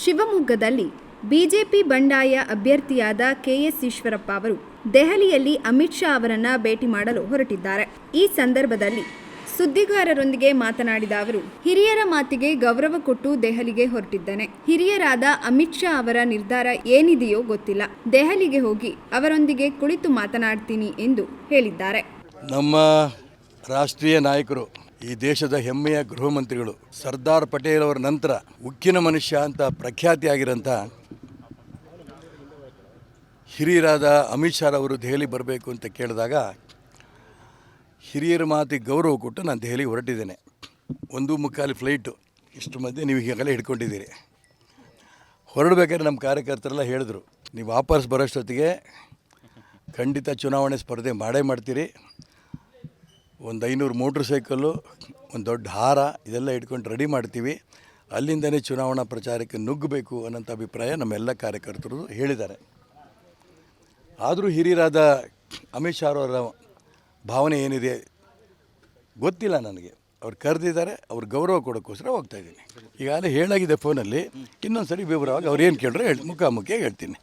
ಶಿವಮೊಗ್ಗದಲ್ಲಿ ಬಿಜೆಪಿ ಬಂಡಾಯ ಅಭ್ಯರ್ಥಿಯಾದ ಕೆಎಸ್ ಈಶ್ವರಪ್ಪ ಅವರು ದೆಹಲಿಯಲ್ಲಿ ಅಮಿತ್ ಶಾ ಅವರನ್ನು ಭೇಟಿ ಮಾಡಲು ಹೊರಟಿದ್ದಾರೆ. ಈ ಸಂದರ್ಭದಲ್ಲಿ ಸುದ್ದಿಗಾರರೊಂದಿಗೆ ಮಾತನಾಡಿದ ಅವರು, ಹಿರಿಯರ ಮಾತಿಗೆ ಗೌರವ ಕೊಟ್ಟು ದೆಹಲಿಗೆ ಹೊರಟಿದ್ದೇನೆ. ಹಿರಿಯರಾದ ಅಮಿತ್ ಶಾ ಅವರ ನಿರ್ಧಾರ ಏನಿದೆಯೋ ಗೊತ್ತಿಲ್ಲ. ದೆಹಲಿಗೆ ಹೋಗಿ ಅವರೊಂದಿಗೆ ಕುಳಿತು ಮಾತನಾಡ್ತೀನಿ ಎಂದು ಹೇಳಿದ್ದಾರೆ. ನಮ್ಮ ರಾಷ್ಟ್ರೀಯ ನಾಯಕರು, ಈ ದೇಶದ ಹೆಮ್ಮೆಯ ಗೃಹ ಮಂತ್ರಿಗಳು, ಸರ್ದಾರ್ ಪಟೇಲ್ ಅವರ ನಂತರ ಉಕ್ಕಿನ ಮನುಷ್ಯ ಅಂತ ಪ್ರಖ್ಯಾತಿಯಾಗಿರೋಂಥ ಹಿರಿಯರಾದ ಅಮಿತ್ ಶಾ ಅವರು ದೆಹಲಿ ಬರಬೇಕು ಅಂತ ಕೇಳಿದಾಗ ಹಿರಿಯರ ಮಾತಿಗೆ ಗೌರವ ಕೊಟ್ಟು ನಾನು ದೆಹಲಿ ಹೊರಟಿದ್ದೇನೆ. 1:45 ಫ್ಲೈಟು. ಇಷ್ಟು ಮಧ್ಯೆ ನೀವು ಈಗಾಗಲೇ ಹಿಡ್ಕೊಂಡಿದ್ದೀರಿ. ಹೊರಡಬೇಕಾದ್ರೆ ನಮ್ಮ ಕಾರ್ಯಕರ್ತರೆಲ್ಲ ಹೇಳಿದ್ರು, ನೀವು ವಾಪಸ್ ಬರೋಷ್ಟೊತ್ತಿಗೆ ಖಂಡಿತ ಚುನಾವಣೆ ಸ್ಪರ್ಧೆ ಮಾಡೇ ಮಾಡ್ತೀರಿ. ಒಂದು 500 ಮೋಟ್ರ್ ಸೈಕಲ್ಲು, ಒಂದು ದೊಡ್ಡ ಹಾರ ಇದೆಲ್ಲ ಇಟ್ಕೊಂಡು ರೆಡಿ ಮಾಡ್ತೀವಿ. ಅಲ್ಲಿಂದನೇ ಚುನಾವಣಾ ಪ್ರಚಾರಕ್ಕೆ ನುಗ್ಗಬೇಕು ಅನ್ನೋಂಥ ಅಭಿಪ್ರಾಯ ನಮ್ಮೆಲ್ಲ ಕಾರ್ಯಕರ್ತರು ಹೇಳಿದ್ದಾರೆ. ಆದರೂ ಹಿರಿಯರಾದ ಅಮಿತ್ ಶಾ ಅವರ ಭಾವನೆ ಏನಿದೆ ಗೊತ್ತಿಲ್ಲ ನನಗೆ. ಅವ್ರು ಕರೆದಿದ್ದಾರೆ, ಅವ್ರು ಗೌರವ ಕೊಡೋಕ್ಕೋಸ್ಕರ ಹೋಗ್ತಾಯಿದ್ದೀನಿ. ಈಗಾಗಲೇ ಹೇಳಾಗಿದೆ ಫೋನಲ್ಲಿ. ಇನ್ನೊಂದು ಸರಿ ವಿವರವಾಗಿ ಅವ್ರು ಏನು ಕೇಳಿದ್ರೆ ಮುಖಾಮುಖಿಯಾಗಿ ಹೇಳ್ತೀನಿ.